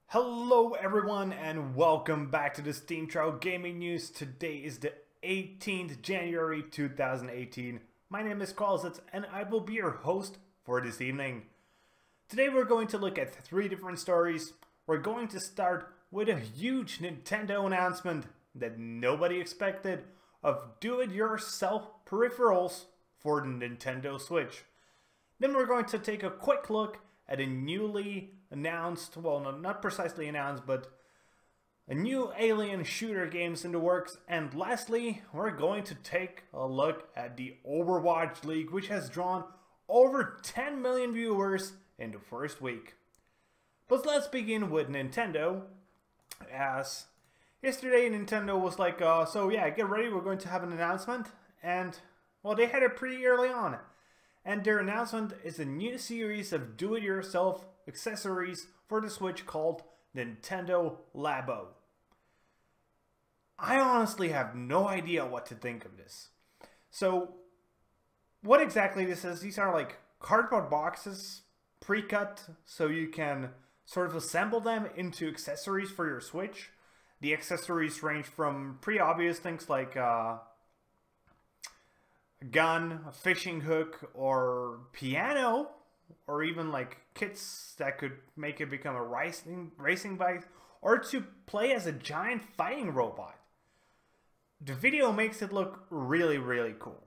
Hello everyone and welcome back to the SteemTrail Gaming News. Today is the 18th January 2018. My name is Kralizec and I will be your host for this evening. Today we're going to look at 3 different stories. We're going to start with a huge Nintendo announcement that nobody expected of do-it-yourself peripherals for the Nintendo Switch. Then we're going to take a quick look at a newly announced, well, not precisely announced, but a new alien shooter games in the works. And lastly, we're going to take a look at the Overwatch League, which has drawn over 10 million viewers in the first week. But let's begin with Nintendo, as yesterday Nintendo was like, so yeah, get ready, we're going to have an announcement. And, well, they had it pretty early on. And their announcement is a new series of do-it-yourself accessories for the Switch called Nintendo Labo. I honestly have no idea what to think of this. So, what exactly this is, these are like cardboard boxes, pre-cut, so you can sort of assemble them into accessories for your Switch. The accessories range from pretty obvious things like a gun, a fishing hook, or piano, or even like kits that could make it become a racing bike, or to play as a giant fighting robot. The video makes it look really, really cool.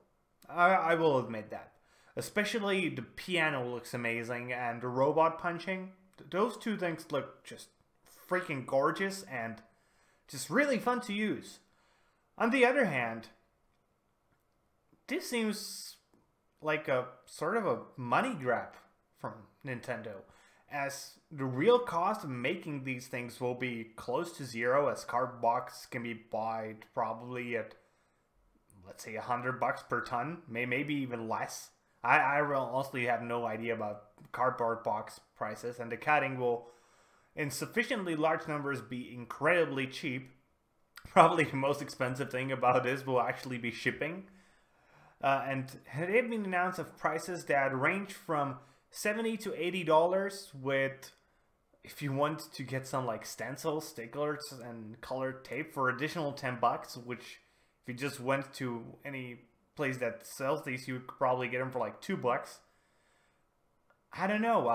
I will admit that. Especially the piano looks amazing, and the robot punching. Those two things look just freaking gorgeous and just really fun to use. On the other hand, this seems like a sort of a money grab from Nintendo, as the real cost of making these things will be close to zero, as cardboard boxes can be bought probably at, let's say, $100 per ton, maybe even less. I honestly have no idea about cardboard box prices, and the cutting will, in sufficiently large numbers, be incredibly cheap. Probably the most expensive thing about this will actually be shipping. And they've been announced of prices that range from $70 to $80 with, if you want to get some like stencils, stickers, and colored tape for additional $10, which if you just went to any place that sells these, you would probably get them for like $2. I don't know.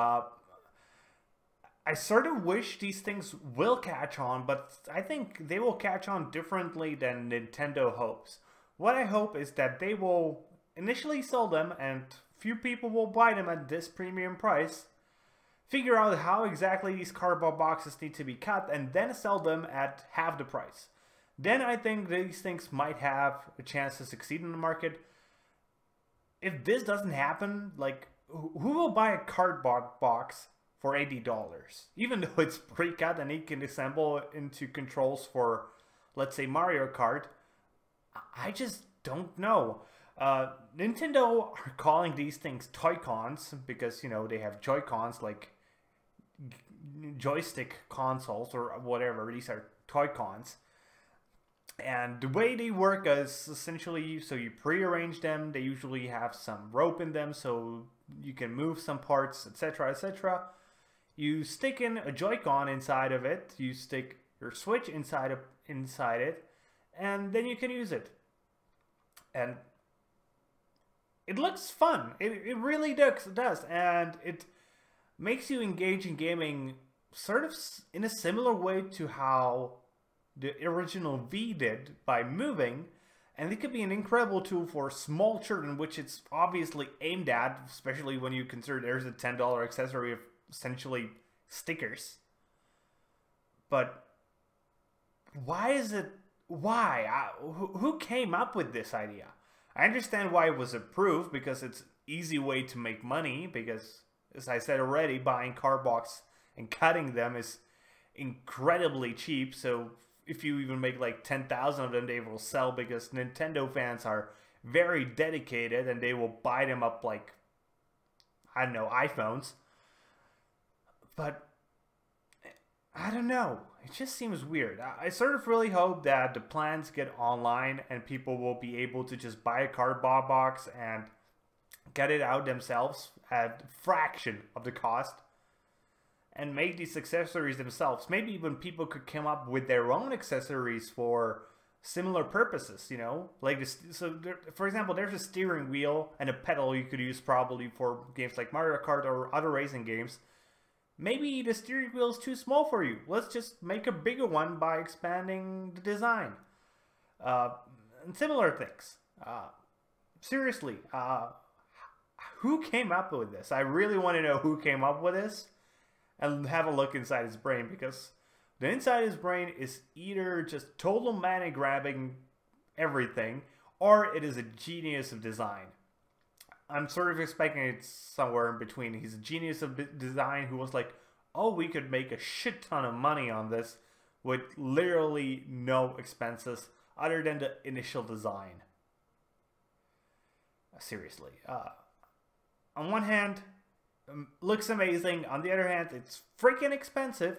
I sort of wish these things will catch on, but I think they will catch on differently than Nintendo hopes. What I hope is that they will initially sell them, and few people will buy them at this premium price, figure out how exactly these cardboard boxes need to be cut, and then sell them at half the price. Then I think these things might have a chance to succeed in the market. If this doesn't happen, like, who will buy a cardboard box for $80? Even though it's pre-cut and you can assemble into controls for, let's say, Mario Kart. I just don't know. Nintendo are calling these things Toy-Cons because, you know, they have Joy-Cons like joystick consoles or whatever. These are Toy-Cons. And the way they work is essentially, so you pre-arrange them. They usually have some rope in them so you can move some parts, etc., etc. You stick in a Joy-Con inside of it. You stick your Switch inside it, and then you can use it. And it looks fun. It really does. And it makes you engage in gaming sort of in a similar way to how the original Wii did by moving. And it could be an incredible tool for small children, which it's obviously aimed at, especially when you consider there's a $10 accessory of essentially stickers. But why is it... Why? Who came up with this idea? I understand why it was approved, because it's an easy way to make money, because, as I said already, buying card box and cutting them is incredibly cheap, so if you even make like 10,000 of them, they will sell, because Nintendo fans are very dedicated and they will buy them up like, I don't know, iPhones. But I don't know. it just seems weird. I sort of really hope that the plans get online and people will be able to just buy a cardboard box and get it out themselves at a fraction of the cost and make these accessories themselves. Maybe even people could come up with their own accessories for similar purposes, you know? Like, for example, there's a steering wheel and a pedal you could use probably for games like Mario Kart or other racing games. Maybe the steering wheel is too small for you. Let's just make a bigger one by expanding the design. And similar things. Seriously, who came up with this? I really want to know who came up with this and have a look inside his brain, because the inside his brain is either just total money grabbing everything, or it is a genius of design. I'm sort of expecting it's somewhere in between. He's a genius of design who was like, oh, we could make a shit ton of money on this with literally no expenses other than the initial design. Seriously. On one hand, looks amazing. On the other hand, it's freaking expensive.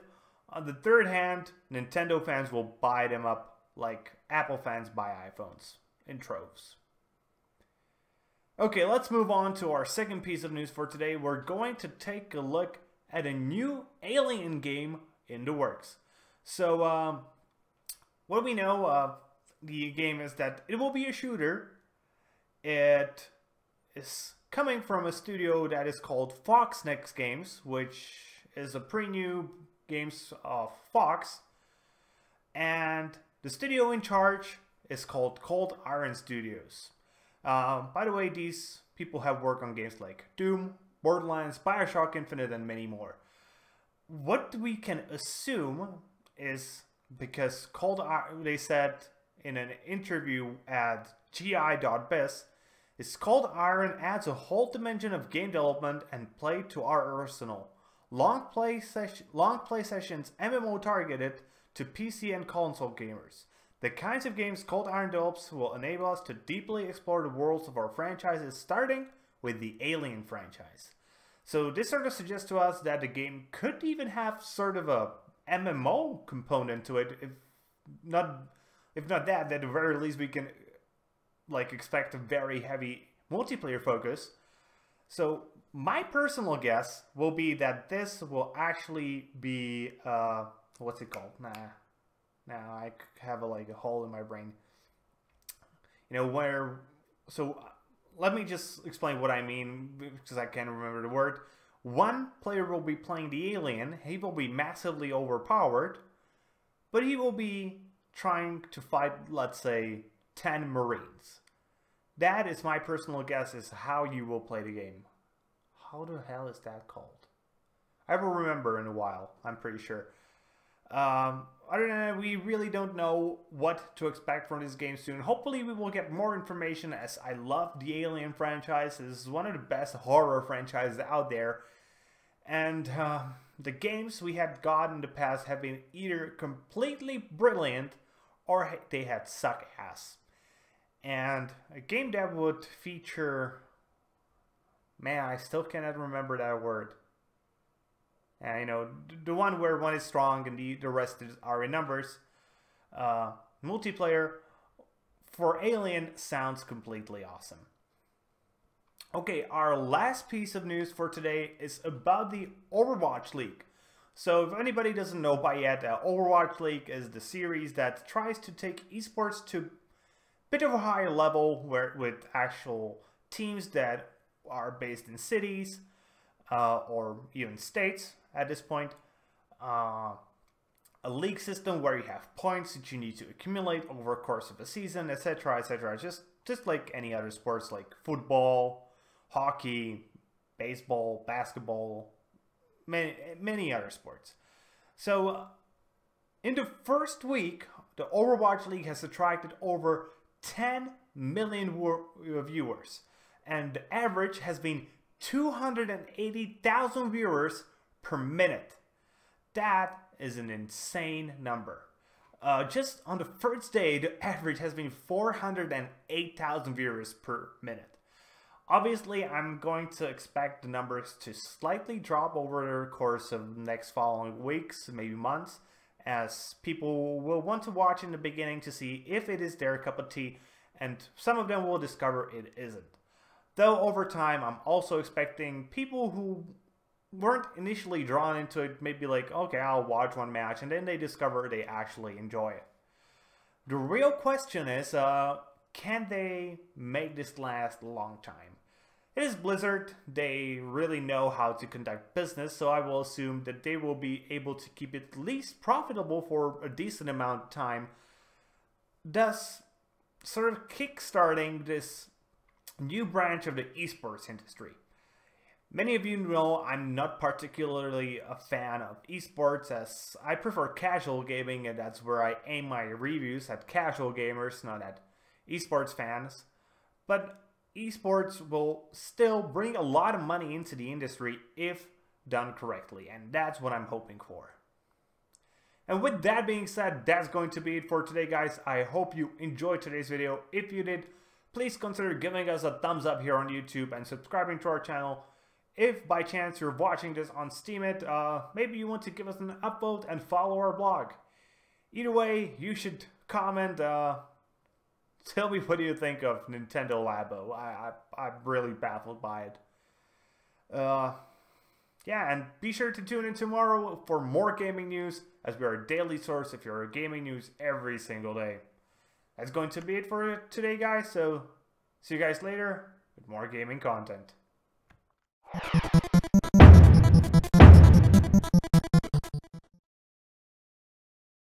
On the third hand, Nintendo fans will buy them up like Apple fans buy iPhones in troves. Okay, let's move on to our second piece of news for today. We're going to take a look at a new Alien game in the works. So, what we know of the game is that it will be a shooter. It is coming from a studio that is called Fox Next Games, which is a pre-new games of Fox. And the studio in charge is called Cold Iron Studios. By the way, these people have worked on games like Doom, Borderlands, Bioshock Infinite, and many more. What we can assume is, because they said in an interview at gi.biz, is Cold Iron adds a whole dimension of game development and play to our arsenal. Long play sessions, MMO targeted to PC and console gamers. The kinds of games Cold Iron develops will enable us to deeply explore the worlds of our franchises, starting with the Alien franchise. So this sort of suggests to us that the game could even have sort of a MMO component to it. If not that, at the very least we can like expect a very heavy multiplayer focus. So my personal guess will be that this will actually be what's it called? Now I have a hole in my brain. You know, so let me just explain what I mean, because I can't remember the word. One player will be playing the alien. He will be massively overpowered, but he will be trying to fight, let's say, 10 Marines. That is my personal guess is how you will play the game. How the hell is that called? I will remember in a while, I'm pretty sure. Other than that, we really don't know what to expect from this game soon. Hopefully we will get more information, as I love the Alien franchise. This is one of the best horror franchises out there. And the games we had got in the past have been either completely brilliant or they had suck ass. And a game that would feature... Man, I still cannot remember that word. You know, the one where one is strong and the rest are in numbers. Multiplayer for Alien sounds completely awesome. Okay, our last piece of news for today is about the Overwatch League. So if anybody doesn't know by yet, Overwatch League is the series that tries to take esports to a bit of a higher level, with actual teams that are based in cities or even states at this point. A league system where you have points that you need to accumulate over the course of a season, etc., etc. Just like any other sports like football, hockey, baseball, basketball, many other sports. So in the first week, the Overwatch League has attracted over 10 million viewers, and the average has been 280,000 viewers per minute. That is an insane number. Just on the first day, the average has been 408,000 viewers per minute. Obviously, I'm going to expect the numbers to slightly drop over the course of the next following weeks, maybe months, as people will want to watch in the beginning to see if it is their cup of tea, and some of them will discover it isn't. Though over time, I'm also expecting people who weren't initially drawn into it, maybe like, okay, I'll watch one match, and then they discover they actually enjoy it. The real question is, can they make this last a long time? It is Blizzard, they really know how to conduct business, so I will assume that they will be able to keep it at least profitable for a decent amount of time, thus sort of kickstarting this new branch of the esports industry. Many of you know I'm not particularly a fan of esports, as I prefer casual gaming, and that's where I aim my reviews, at casual gamers, not at esports fans. But esports will still bring a lot of money into the industry if done correctly, and that's what I'm hoping for. And with that being said, that's going to be it for today, guys. I hope you enjoyed today's video. If you did, please consider giving us a thumbs up here on YouTube and subscribing to our channel. If by chance you're watching this on Steemit, maybe you want to give us an upvote and follow our blog. Either way, you should comment. Tell me what you think of Nintendo Labo. I'm really baffled by it. Yeah, and be sure to tune in tomorrow for more gaming news, as we are a daily source of your gaming news every single day. That's going to be it for today, guys, so see you guys later with more gaming content.